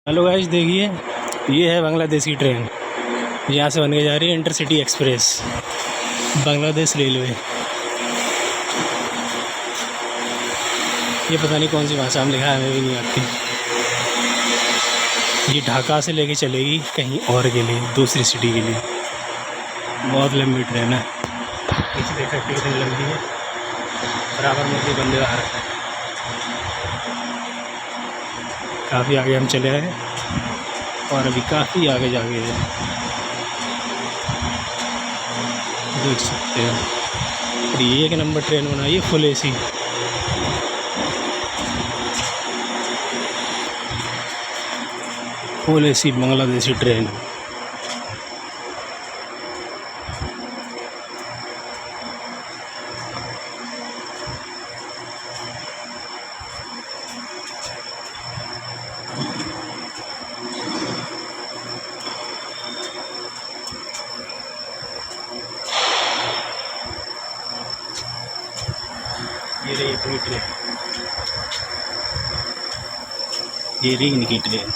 Hello guys, देखिए ये है बांग्लादेश की ट्रेन। यहाँ से बनके जा रही है इंटरसिटी एक्सप्रेस, बांग्लादेश रेलवे। ये पता नहीं कौन सी भाषा में लिखा है, हमें भी नहीं आती। ये ढाका से लेके चलेगी कहीं और के लिए, दूसरी सिटी के लिए। बहुत लंबी ट्रेन है। पीछे देख सकते कितनी लंबी है। बराबर में भी बंदे आ रहे हैं। काफ़ी आगे हम चले आए और अभी काफ़ी आगे जाके देख सकते हो। और ये एक नंबर ट्रेन बनाई है, full AC. Full AC Bangladeshi train. ये रही अपनी ट्रेन, ये रही इनकी ट्रेन।